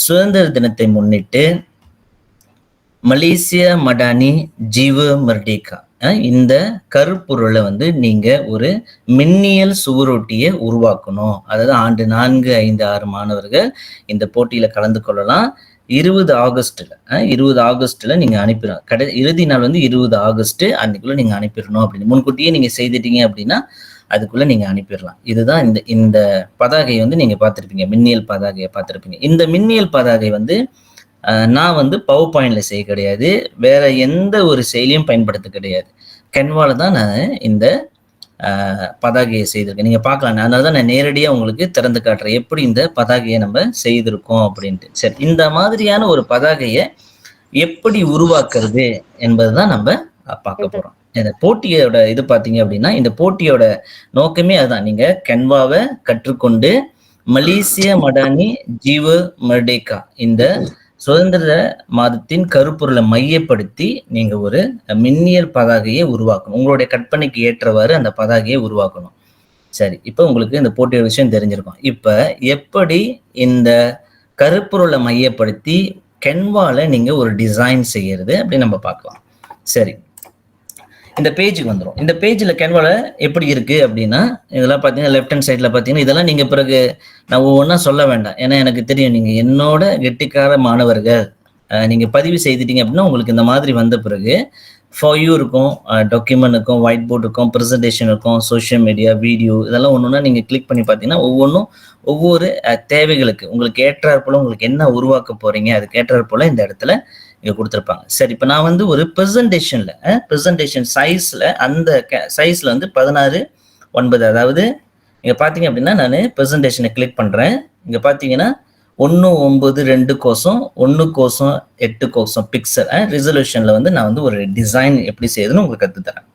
சுதந்திர தினத்தை முன்னிட்டு மலேசிய மடானி ஜீவ மர்டேகா இந்த கருப்பொருளை வந்து நீங்க ஒரு மின்னியல் சுவரொட்டியை உருவாக்கணும். அதாவது ஆண்டு 4, 5, 6 மாணவர்கள் இந்த போட்டியில கலந்து கொள்ளலாம். 20 ஆகஸ்ட்ல நீங்க அனுப்பிடலாம். இறுதி நாள் வந்து 20 ஆகஸ்ட் அன்னைக்குள்ள நீங்க அனுப்பிடணும் அப்படின்னு முன்கூட்டியே நீங்க செய்துட்டீங்க அப்படின்னா அதுக்குள்ள நீங்க அனுப்பிடலாம். இதுதான் இந்த பதாகையை வந்து நீங்க பார்த்திருப்பீங்க, மின்னியல் பதாகையை பார்த்திருப்பீங்க. இந்த மின்னியல் பதாகை வந்து நான் வந்து பவர் பாயிண்ட்ல செய்ய கிடையாது, வேற எந்த ஒரு செயலியும் பயன்படுத்த கிடையாது. கென்வால தான் நான் இந்த பதாகையை செய்திருக்கேன். நீங்க பார்க்கலாம். அதனால தான் நான் நேரடியாக உங்களுக்கு திறந்து காட்டுறேன் எப்படி இந்த பதாகையை நம்ம செய்திருக்கோம் அப்படின்ட்டு. சரி, இந்த மாதிரியான ஒரு பதாகையை எப்படி உருவாக்குறது என்பதுதான் நம்ம பார்க்க போறோம். இந்த போட்டியோட இது பார்த்தீங்க அப்படின்னா, இந்த போட்டியோட நோக்கமே அதுதான். நீங்க கென்வாவை கற்றுக்கொண்டு மலேசிய மடானி ஜீவ மர்டேகா இந்த சுதந்திர மாதத்தின் கருப்பொருளை மையப்படுத்தி நீங்க ஒரு மின்னியல் பதாகையை உருவாக்கணும். உங்களுடைய கற்பனைக்கு ஏற்றவாறு அந்த பதாகையை உருவாக்கணும். சரி, இப்ப உங்களுக்கு இந்த போட்டியோட விஷயம் தெரிஞ்சிருக்கும். இப்ப எப்படி இந்த கருப்பொருளை மையப்படுத்தி கென்வால நீங்க ஒரு டிசைன் செய்யறது அப்படின்னு நம்ம பார்க்கலாம். சரி, இந்த பேஜுக்கு வந்துடும். இந்த பேஜில் கென்வால எப்படி இருக்கு அப்படின்னா, இதெல்லாம் பார்த்தீங்கன்னா லெஃப்ட் ஹேண்ட் சைடில் பார்த்தீங்கன்னா இதெல்லாம் நீங்க பிறகு நான் ஒவ்வொன்றா சொல்ல வேண்டாம். ஏன்னா எனக்கு தெரியும் நீங்க என்னோட கெட்டிக்கார மாணவர்கள். நீங்க பதிவு செய்துட்டீங்க அப்படின்னா உங்களுக்கு இந்த மாதிரி வந்த பிறகு ஃபார் யூ இருக்கும், டாக்குமெண்ட் இருக்கும், ஒயிட் போர்டு இருக்கும், ப்ரெசன்டேஷன் இருக்கும், சோஷியல் மீடியா, வீடியோ, இதெல்லாம் ஒன்று நீங்க கிளிக் பண்ணி பார்த்தீங்கன்னா ஒவ்வொன்றும் ஒவ்வொரு தேவைகளுக்கு உங்களுக்கு ஏற்றாற் போல உங்களுக்கு என்ன உருவாக்க போறீங்க அதுக்கு ஏற்றாற் போல இந்த இடத்துல இங்க கொடுத்துருப்பாங்க. சரி, இப்போ நான் வந்து ஒரு ப்ரெசன்டேஷன் சைஸ்ல அந்த சைஸ்ல வந்து 16:9, அதாவது இங்க பாத்தீங்க அப்படின்னா நான் ப்ரெசன்டேஷனை கிளிக் பண்றேன். இங்க பாத்தீங்கன்னா 1:9:2 கோசம் 1:8 கோசம் பிக்சல் ரிசல்யூஷன்ல வந்து நான் வந்து ஒரு டிசைன் எப்படி செய்யுதுன்னு உங்களுக்கு கற்றுத்தரேன்.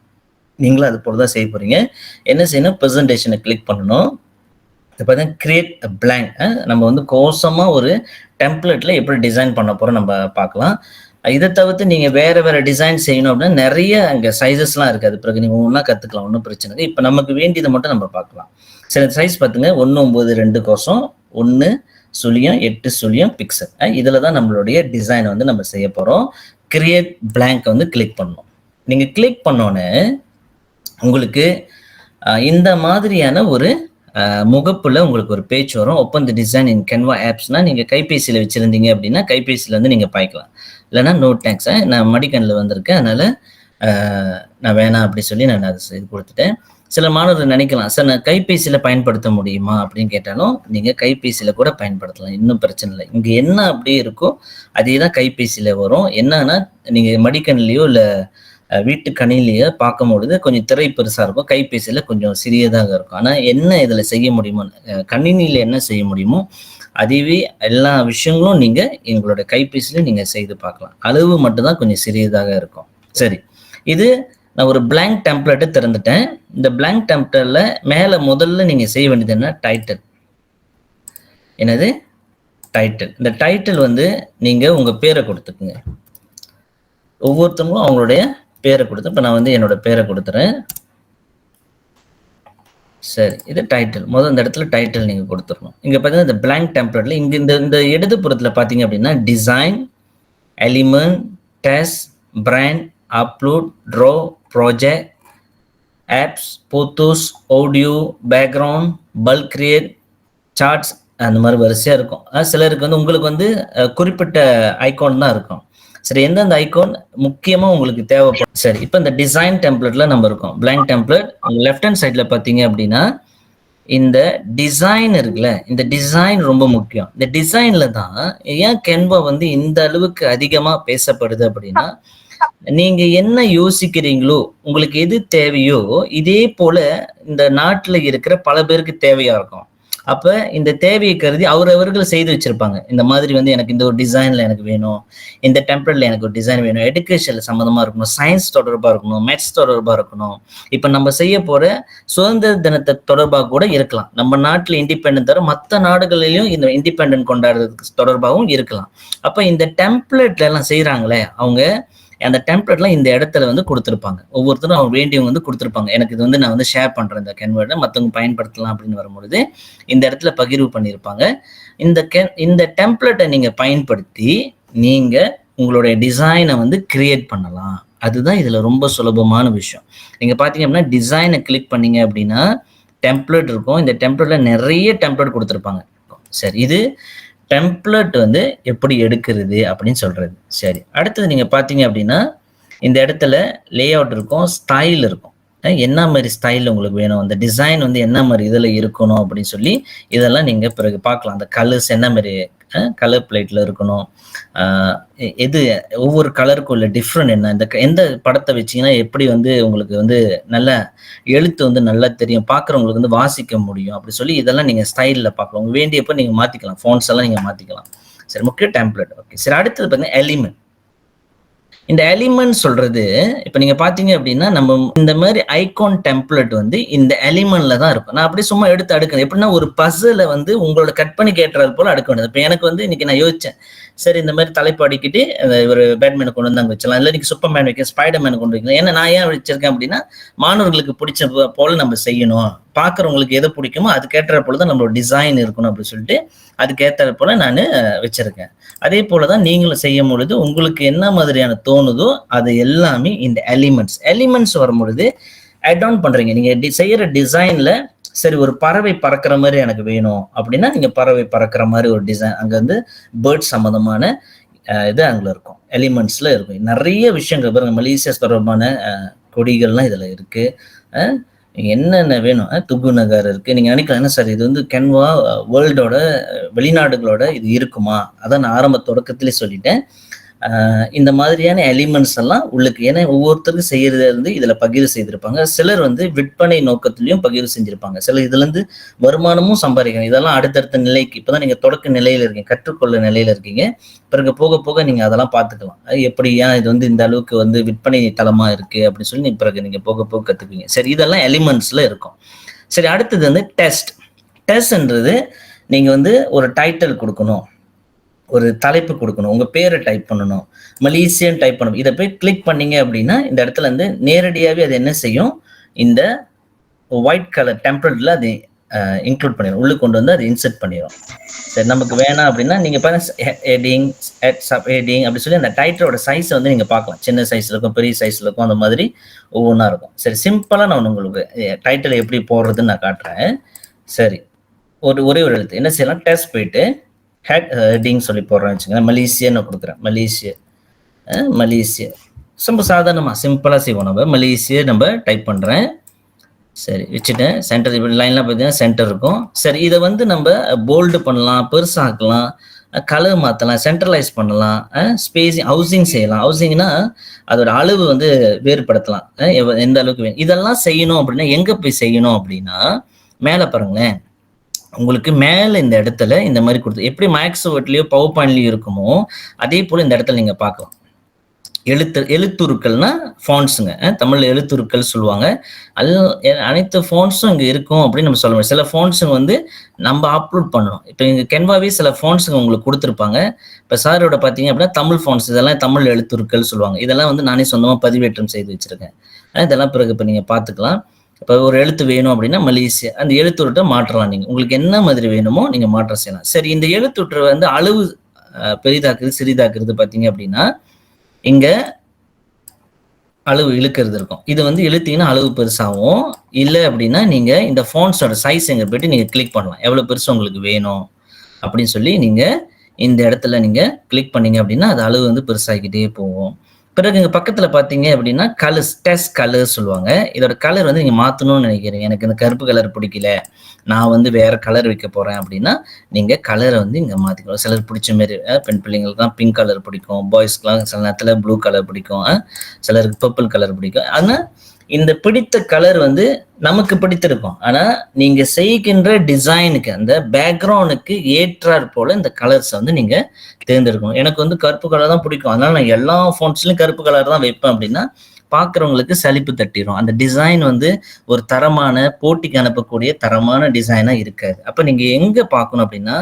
நீங்களும் அது போல தான் செய்ய போறீங்க. என்ன செய்யணும், ப்ரெசன்டேஷனை கிளிக் பண்ணணும். இப்போ பார்த்தீங்கன்னா கிரியேட் பிளாங்க், நம்ம வந்து கோசமா ஒரு டெம்ப்ளேட்ல எப்படி டிசைன் பண்ண போறோம் நம்ம பார்க்கலாம். இதை தவிர்த்து நீங்க வேற டிசைன் செய்யணும் அப்படின்னா நிறைய அங்கே சைஸஸ்லாம் இருக்கு. அது பிறகு நீங்க ஒன்றா கத்துக்கலாம், ஒன்றும் பிரச்சனை இல்லை. இப்போ நமக்கு வேண்டியதை மட்டும் நம்ம பார்க்கலாம். சரி, சைஸ் பார்த்துங்க 1:9:2 கோசம் 1:8 பிக்சல். இதுல தான் நம்மளுடைய டிசைனை வந்து நம்ம செய்ய போறோம். கிரியேட் பிளாங்க் வந்து கிளிக் பண்ணணும். நீங்க கிளிக் பண்ணோன்னே உங்களுக்கு இந்த மாதிரியான ஒரு முகப்புல உங்களுக்கு ஒரு பேஜ் வரும். Open the design in Canva ஆப்ஸ்னா நீங்க கைபேசியில வச்சிருந்தீங்க அப்படின்னா கைபேசியில வந்து நீங்க பாய்க்கலாம். இல்லைன்னா நோட் டேக்ஸ் நான் மடிக்கண்ணில் வந்திருக்கேன், அதனால நான் வேணாம் அப்படி சொல்லி நான் அது இது கொடுத்துட்டேன். சில மாணவர்கள் நினைக்கலாம், சார் நான் கைபேசியில பயன்படுத்த முடியுமா அப்படின்னு கேட்டாலும் நீங்க கைபேசியில கூட பயன்படுத்தலாம், இன்னும் பிரச்சனை இல்லை. இங்க என்ன அப்படியே இருக்கோ அதே தான் கைபேசியில வரும். என்னன்னா நீங்க மடிக்கண்ணிலையோ இல்லை வீட்டு கணினிலேயே பார்க்கும் பொழுது கொஞ்சம் திரை பெருசா இருக்கும், கைபேசியில கொஞ்சம் சிறியதாக இருக்கும். ஆனா என்ன இதுல செய்ய முடியுமோ, கணினியில என்ன செய்ய முடியுமோ அதுவே எல்லா விஷயங்களும் நீங்க எங்களோட கைபேசியில நீங்க செய்து பார்க்கலாம். அளவு மட்டும்தான் கொஞ்சம் சிறியதாக இருக்கும். சரி, இது நான் ஒரு பிளாங்க் டெம்ப்ளேட்டை திறந்துட்டேன். இந்த பிளாங்க் டெம்ப்ளேட்ல மேல முதல்ல நீங்க செய்ய வேண்டியது என்ன, டைட்டில். என்னது டைட்டில். இந்த டைட்டில் வந்து நீங்க உங்க பேரை கொடுத்துக்குங்க. ஒவ்வொருத்தவங்களும் அவங்களுடைய பேரை கொடுத்து, இப்போ நான் வந்து என்னோட பேரை கொடுத்துறேன். சரி, இது டைட்டில். முதல் இந்த இடத்துல டைட்டில் நீங்க கொடுத்துடணும். இங்க பார்த்தீங்கன்னா இந்த பிளாங்க் டெம்ப்ளேட்ல இங்க இந்த இடதுபுறத்துல பார்த்தீங்க அப்படின்னா design, element, text, brand, upload, draw, project, apps, photos, audio, background, bulk create, charts, அந்த மாதிரி வரிசையா இருக்கும். சிலருக்கு வந்து உங்களுக்கு வந்து குறிப்பிட்ட ஐகான் தான் இருக்கும். சரி, எந்தெந்த ஐகான் முக்கியமா உங்களுக்கு தேவைப்படும். சரி, இப்போ இந்த டிசைன் டெம்ப்ளேட்ல நம்ம இருக்கோம். பிளாங்க் டெம்ப்ளேட் லெஃப்ட் ஹேண்ட் சைட்ல பாத்தீங்க அப்படின்னா இந்த டிசைன் இருக்குல்ல, இந்த டிசைன் ரொம்ப முக்கியம். இந்த டிசைன்ல தான் ஏன் கேன்வா வந்து இந்த அளவுக்கு அதிகமா பேசப்படுது அப்படின்னா, நீங்க என்ன யோசிக்கிறீங்களோ, உங்களுக்கு எது தேவையோ இதே போல இந்த நாட்டுல இருக்கிற பல பேருக்கு தேவையா இருக்கும். அப்ப இந்த தேவையை கருதி அவர்கள் செய்து வச்சிருப்பாங்க. இந்த மாதிரி வந்து எனக்கு இந்த ஒரு டிசைன்ல எனக்கு வேணும், இந்த டெம்ப்ளேட்ல எனக்கு ஒரு டிசைன் வேணும், எடுகேஷன்ல சம்பந்தமா இருக்கணும், சயின்ஸ் தொடர்பா இருக்கணும், மேத்ஸ் தொடர்பா இருக்கணும். இப்ப நம்ம செய்ய போற சுதந்திர தினத்தை தொடர்பாக கூட இருக்கலாம். நம்ம நாட்டுல இண்டிபெண்டன்ட் தவிர மற்ற நாடுகளிலும் இந்த இண்டிபெண்டன்ட் கொண்டாடுறதுக்கு தொடர்பாகவும் இருக்கலாம். அப்ப இந்த டெம்ப்ளேட்ல எல்லாம் செய்யறாங்களே அவங்க அந்த டெம்ப்ளேட்லாம் இந்த இடத்துல வந்து கொடுத்துருப்பாங்க. ஒவ்வொருத்தரும் அவங்க வேண்டியவங்க வந்து கொடுத்துருப்பாங்க. எனக்கு இது வந்து நான் வந்து ஷேர் பண்றேன் இந்த கேன்வாட மத்தவங்க பயன்படுத்தலாம் அப்படின்னு வரும்பொழுது இந்த இடத்துல பகிர்வு பண்ணியிருப்பாங்க. இந்த டெம்ப்ளேட்டை நீங்க பயன்படுத்தி நீங்க உங்களுடைய டிசைனை வந்து கிரியேட் பண்ணலாம். அதுதான் இதுல ரொம்ப சுலபமான விஷயம். நீங்க பாத்தீங்க அப்படின்னா டிசைனை கிளிக் பண்ணீங்க அப்படின்னா டெம்ப்ளேட் இருக்கும். இந்த டெம்ப்ளேட்ல நிறைய டெம்ப்ளேட் கொடுத்துருப்பாங்க. சரி, இது டெம்ப்ளேட் வந்து எப்படி எடுக்கிறது அப்படின்னு சொல்றது. சரி, அடுத்தது நீங்க பாத்தீங்க அப்படின்னா இந்த இடத்துல லே அவுட் இருக்கும், ஸ்டைல் இருக்கும். என்ன மாதிரி ஸ்டைல் உங்களுக்கு வேணும், அந்த டிசைன் வந்து என்ன மாதிரி இதுல இருக்கணும் அப்படின்னு சொல்லி இதெல்லாம் நீங்க பிறகு பார்க்கலாம். அந்த கலர்ஸ் என்ன மாதிரி கலர் பிளேட்ல இருக்கணும், எது ஒவ்வொரு கலருக்கும் உள்ள டிஃப்ரெண்ட் என்ன, இந்த எந்த படத்தை வச்சீங்கன்னா எப்படி வந்து உங்களுக்கு வந்து நல்ல எழுத்து வந்து நல்லா தெரியும், பார்க்குறவங்களுக்கு வந்து வாசிக்க முடியும் அப்படி சொல்லி இதெல்லாம் நீங்க ஸ்டைல்ல பார்க்கலாம். உங்க வேண்டியப்ப நீங்க மாத்திக்கலாம், ஃபோன்ஸ் எல்லாம் நீங்க மாத்திக்கலாம். சரி, முக்கிய டெம்ப்ளேட். ஓகே, சரி, அடுத்தது பாத்தீங்கன்னா எலிமெண்ட். இந்த எலிமெண்ட் சொல்றது இப்ப நீங்க பாத்தீங்க அப்படின்னா நம்ம இந்த மாதிரி ஐகான் டெம்ப்ளேட் வந்து இந்த எலிமெண்ட்ல தான் இருக்கும். நான் அப்படியே சும்மா எடுத்து அடுக்கணும். எப்படின்னா ஒரு பசில வந்து உங்களோட கட் பண்ணி கேட்டுறது போல அடுக்க வேண்டியது. இப்ப எனக்கு வந்து இன்னைக்கு நான் யோசிச்சேன், சரி இந்த மாதிரி தலைப்பு அடிக்கிட்டு ஒரு பேட்மேனை கொண்டு வந்து அங்க வச்சலாம், இல்லை இன்னைக்கு சூப்பர்மேன் வைக்க, ஸ்பைடர் மேன் கொண்டு வைக்கலாம். ஏன்னா நான் ஏன் வச்சிருக்கேன் அப்படின்னா மாணவர்களுக்கு பிடிச்ச போல நம்ம செய்யணும், பாக்குறவங்களுக்கு எது பிடிக்குமோ அதுக்கேற்ற போலதான் நம்மளோட டிசைன் இருக்கணும் அப்படின்னு சொல்லிட்டு அதுக்கேற்ற போல நான் வச்சிருக்கேன். அதே போலதான் நீங்களும் செய்யும் பொழுது உங்களுக்கு என்ன மாதிரியான தோணுதோ அது எல்லாமே இந்த எலிமெண்ட்ஸ் வரும் பொழுது ஆட் ஆன் பண்றீங்க. நீங்க செய்யற டிசைன்ல சரி ஒரு பறவை பறக்கிற மாதிரி எனக்கு வேணும் அப்படின்னா நீங்க பறவை பறக்கிற மாதிரி ஒரு டிசைன் அங்க வந்து பேர்ட் சம்பந்தமான இது அங்க இருக்கும், எலிமெண்ட்ஸ்ல இருக்கும். நிறைய விஷயங்கள் பாருங்க, மலேசியா தொடர்பான கொடிகள்லாம் இதுல இருக்கு. என்னென்ன வேணும், துகு நகர் இருக்கு. நீங்க நினைக்கலாம் என்ன சார் இது வந்து கென்வா வேர்ல்டோட வெளிநாடுகளோட இது இருக்குமா, அதான் நான் ஆரம்ப தொடக்கத்திலே சொல்லிட்டேன். இந்த மாதிரியான எலிமெண்ட்ஸ் எல்லாம் உள்ளுக்கு, ஏன்னா ஒவ்வொருத்தருக்கும் செய்யறது வந்து இதுல பகிர்வு செய்திருப்பாங்க. சிலர் வந்து விற்பனை நோக்கத்திலையும் பகிர்வு செஞ்சிருப்பாங்க, சிலர் இதுல இருந்து வருமானமும் சம்பாதிக்கணும். இதெல்லாம் அடுத்தடுத்த நிலைக்கு, இப்பதான் நீங்க தொடக்க நிலையில இருக்கீங்க, கற்றுக்கொள்ள நிலையில இருக்கீங்க. பிறகு போக போக நீங்க அதெல்லாம் பார்த்துக்கலாம், எப்படி ஏன் இது வந்து இந்த அளவுக்கு வந்து விற்பனை தளமா இருக்கு அப்படின்னு சொல்லி பிறகு நீங்க போக போக கத்துக்குவீங்க. சரி, இதெல்லாம் எலிமெண்ட்ஸ்ல இருக்கும். சரி, அடுத்தது வந்து டெஸ்ட்ன்றது நீங்க வந்து ஒரு டைட்டில் கொடுக்கணும், ஒரு தலைப்பு கொடுக்கணும், உங்க பேரை டைப் பண்ணணும், மலேசியன் டைப் பண்ணணும். இதை போய் கிளிக் பண்ணீங்க அப்படின்னா இந்த இடத்துல இருந்து நேரடியாவே அது என்ன செய்யும், இந்த ஒயிட் கலர் டெம்ப்ளேட்ல அது இன்க்ளூட் பண்ணிடும், உள்ள கொண்டு வந்து அது இன்சர்ட் பண்ணிடும். சரி, நமக்கு வேணாம் அப்படின்னா நீங்க பாருங்க ஹெட்டிங், சப் ஹெட்டிங் அப்படி சொல்லி அந்த டைட்டிலோட சைஸ் வந்து நீங்க பார்க்கலாம். சின்ன சைஸ்ல இருக்கும், பெரிய சைஸ்ல இருக்கும், அந்த மாதிரி ஒவ்வொன்றா இருக்கும். சரி, சிம்பிளா நான் உங்களுக்கு டைட்டில் எப்படி போடுறதுன்னு நான் காட்டுறேன். சரி, ஒரே ஒரு எழுத்து என்ன செய்யலாம், டெஸ்ட் போயிட்டு ஹெட்டிங் சொல்லி போடுறேன் வச்சுங்க, மலேசியன்னு கொடுக்குறேன், மலேசியா ரொம்ப சாதாரணமா சிம்பிளா செய்வோம். நம்ம மலேசியா நம்ம டைப் பண்றேன். சரி, வச்சுட்டேன். சென்டர் இப்படி லைன்லாம் பார்த்தீங்கன்னா சென்டர் இருக்கும். சரி, இதை வந்து நம்ம போல்டு பண்ணலாம், பெருசாக்கலாம், கலர் மாற்றலாம், சென்ட்ரலைஸ் பண்ணலாம், ஸ்பேசிங், ஹவுசிங் செய்யலாம். ஹவுசிங்னா அதோட அளவு வந்து வேறுபடுத்தலாம், எந்த அளவுக்கு வேணும். இதெல்லாம் செய்யணும் அப்படின்னா எங்க போய் செய்யணும் அப்படின்னா மேலே பாருங்களேன், உங்களுக்கு மேல இந்த இடத்துல இந்த மாதிரி கொடுத்து, எப்படி மேக்ஸ் வேர்ட்லயோ பவர் பாயிண்ட்லயோ இருக்குமோ அதே போல இந்த இடத்துல நீங்க பார்க்கலாம். எழுத்துருக்கள்னா ஃபாண்ட்ஸுங்க, தமிழ்ல எழுத்துருக்கள் சொல்லுவாங்க. அது அனைத்து ஃபாண்ட்ஸும் இங்க இருக்கும் அப்படின்னு நம்ம சொல்ல முடியும். சில ஃபாண்ட்ஸுங்க வந்து நம்ம அப்லோட் பண்ணணும். இப்போ இங்க கென்வாவே சில ஃபாண்ட்ஸுங்க உங்களுக்கு கொடுத்துருப்பாங்க. இப்போ சாரோட பார்த்தீங்க அப்படின்னா தமிழ் ஃபாண்ட்ஸ், இதெல்லாம் தமிழ் எழுத்துருக்கள் சொல்லுவாங்க. இதெல்லாம் வந்து நானே சொந்தமாக பதிவேற்றம் செய்து வச்சிருக்கேன். இதெல்லாம் பிறகு இப்போ நீங்க பார்த்துக்கலாம். இப்போ ஒரு எழுத்து வேணும் அப்படின்னா மலேசியா, அந்த எழுத்துருட்டை மாற்றலாம். நீங்க உங்களுக்கு என்ன மாதிரி வேணுமோ நீங்க மாற்றம் செய்யலாம். சரி, இந்த எழுத்துற்றை வந்து அளவு பெரிதாக்குறது சிறிதாக்குறது பார்த்தீங்க அப்படின்னா இங்க அளவு இழுக்கிறது இருக்கும். இது வந்து இழுத்தீங்கன்னா அளவு பெருசாகும். இல்லை அப்படின்னா நீங்க இந்த ஃபாண்ட்ஸோட சைஸ் எங்க போயிட்டு நீங்க கிளிக் பண்ணலாம், எவ்வளவு பெருசு உங்களுக்கு வேணும் அப்படின்னு சொல்லி நீங்க இந்த இடத்துல நீங்க கிளிக் பண்ணீங்க அப்படின்னா அது அளவு வந்து பெருசாகிக்கிட்டே போகும். பிறகு இங்க பக்கத்துல பாத்தீங்க அப்படின்னா கலர்ஸ், டெஸ்ட் கலர் சொல்லுவாங்க. இதோட கலர் வந்து நீங்க மாத்தணும்னு நினைக்கிறீங்க, எனக்கு இந்த கருப்பு கலர் பிடிக்கல, நான் வந்து வேற கலர் வைக்க போறேன் அப்படின்னா நீங்க கலரை வந்து இங்க மாத்திக்கலாம். சிலர் பிடிச்ச மாதிரி, பெண் பிள்ளைங்களுக்குலாம் பிங்க் கலர் பிடிக்கும், பாய்ஸ்க்குலாம் சில நேரத்துல ப்ளூ கலர் பிடிக்கும், சிலருக்கு பர்பிள் கலர் பிடிக்கும். ஆனா இந்த பிடித்த கலர் வந்து நமக்கு பிடித்திருக்கும். ஆனா நீங்க செய்கின்ற டிசைனுக்கு, அந்த பேக்ரவுண்டுக்கு ஏற்றாற் போல இந்த கலர்ஸ் வந்து நீங்க தேர்ந்தெடுக்கணும். எனக்கு வந்து கருப்பு கலர் தான் பிடிக்கும், அதனால நான் எல்லா ஃபாண்ட்ஸ்லயும் கருப்பு கலர் தான் வைப்பேன் அப்படின்னா பாக்குறவங்களுக்கு சலிப்பு தட்டிடும். அந்த டிசைன் வந்து ஒரு தரமான, போட்டிக்கு அனுப்பக்கூடிய தரமான டிசைனா இருக்காது. அப்ப நீங்க எங்க பார்க்கணும் அப்படின்னா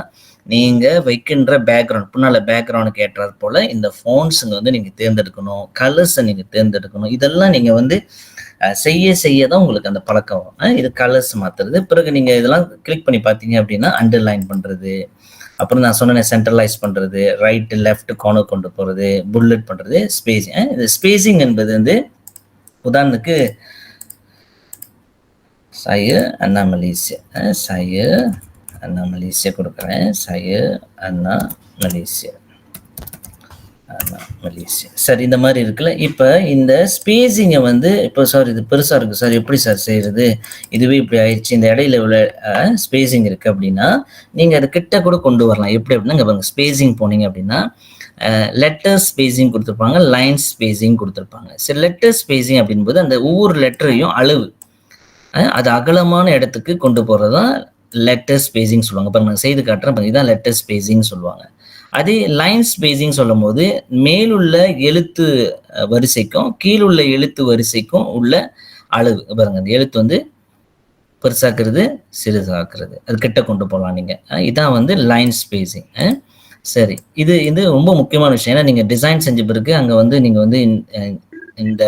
நீங்க வைக்கின்ற பேக்ரவுண்ட் பின்னால பேக்ரவுண்டுக்கு ஏற்றாற் போல இந்த ஃபோன்ஸுங்க வந்து நீங்க தேர்ந்தெடுக்கணும். கலர்ஸை நீங்க தேர்ந்தெடுக்கணும். இதெல்லாம் நீங்க வந்து செய்ய தான் உங்களுக்கு அந்த பழக்கம் வரும். இது கலர்ஸ் மாத்துறது. பிறகு நீங்க இதெல்லாம் கிளிக் பண்ணி பார்த்தீங்க அப்படின்னா, அண்டர்லைன் பண்றது, அப்புறம் நான் சொன்னேனே சென்ட்ரலைஸ் பண்றது, ரைட், லெஃப்ட் கார்னர் கொண்டு போறது, புல்லட் பண்றது, ஸ்பேசிங். இது ஸ்பேசிங் என்பது வந்து உதாரணத்துக்கு saya anak Malaysia. Saya anak Malaysia கொடுக்குறேன். saya anak Malaysia. மலேசியா. சரி, இந்த மாதிரி இருக்குல்ல. இப்போ இந்த ஸ்பேசிங்கை வந்து இப்போ சார் இது பெருசாக இருக்குது சார், எப்படி சார் செய்கிறது, இதுவே இப்படி ஆயிடுச்சு, இந்த இடையில உள்ள ஸ்பேசிங் இருக்குது அப்படின்னா நீங்கள் அதை கிட்ட கூட கொண்டு வரலாம். எப்படி அப்படின்னா இங்கே பாருங்க, ஸ்பேசிங் போனீங்க அப்படின்னா லெட்டர் ஸ்பேசிங் கொடுத்துருப்பாங்க, லைன் ஸ்பேசிங் கொடுத்துருப்பாங்க. சரி, லெட்டர் ஸ்பேசிங் அப்படின்போது அந்த ஒவ்வொரு லெட்டரையும் அளவு அது அகலமான இடத்துக்கு கொண்டு போகிறது தான் லெட்டர் ஸ்பேசிங் சொல்லுவாங்க. இப்போ நான் செய்து காட்டுறேன், இதுதான் லெட்டர் ஸ்பேசிங் சொல்லுவாங்க. அதே லைன் ஸ்பேசிங் சொல்லும் போது மேலுள்ள எழுத்து வரிசைக்கும் கீழுள்ள எழுத்து வரிசைக்கும் உள்ள அளவு பாருங்க, அந்த எழுத்து வந்து பெருசாக்குறது சிறுசாக்குறது, அது கிட்ட கொண்டு போகலாம் நீங்க. இதான் வந்து லைன் ஸ்பேசிங். சரி, இது இது ரொம்ப முக்கியமான விஷயம். ஏன்னா நீங்க டிசைன் செஞ்ச பிறகு அங்க வந்து நீங்க வந்து இந்த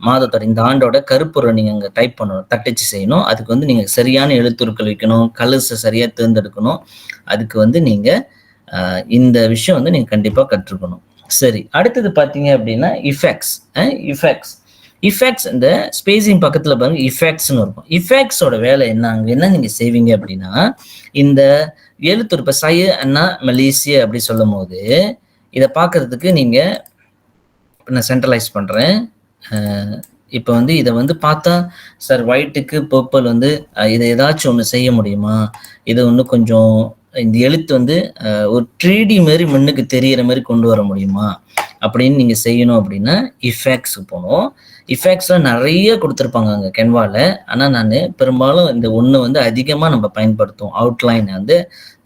மாதத்தோட இந்த ஆண்டோட கருப்புரை நீங்க அங்க டைப் பண்ணணும், தட்டச்சு செய்யணும். அதுக்கு வந்து நீங்க சரியான எழுத்துருக்கள் வைக்கணும், கலர்ஸை சரியா தேர்ந்தெடுக்கணும். அதுக்கு வந்து நீங்க இந்த விஷயம் வந்து நீங்க கண்டிப்பா கற்றுக்கணும். சரி, அடுத்தது பாத்தீங்க அப்படின்னா இஃபெக்ட்ஸ். இஃபெக்ட்ஸ் இந்த ஸ்பேசிங் பக்கத்துல பாருங்க, இஃபெக்ட்ஸ்னு இருக்கும். இஃபெக்ட்ஸோட வேலை என்ன, அங்க என்ன நீங்க செய்வீங்க அப்படின்னா, இந்த எழுத்து இப்ப சய அண்ணா மலேசியா அப்படி சொல்லும் போது இதை பார்க்கறதுக்கு நீங்க நான் சென்ட்ரலைஸ் பண்றேன். இப்போ வந்து இதை வந்து பார்த்தா சார் ஒயிட்டுக்கு பர்பிள் வந்து இதை ஏதாச்சும் ஒன்று செய்ய முடியுமா, இதை இன்னும் கொஞ்சம் இந்த எழுத்து வந்து ஒரு 3D மாதிரி மண்ணுக்கு தெரியற மாதிரி கொண்டு வர முடியுமா அப்படின்னு நீங்க செய்யணும் அப்படின்னா இஃபெக்ட்ஸ் போகணும். இஃபெக்ட்ஸ்ல நிறைய கொடுத்துருப்பாங்க அங்கே கென்வால. ஆனால் நான் பெரும்பாலும் இந்த ஒன்று வந்து அதிகமாக நம்ம பயன்படுத்துவோம். அவுட்லைன் வந்து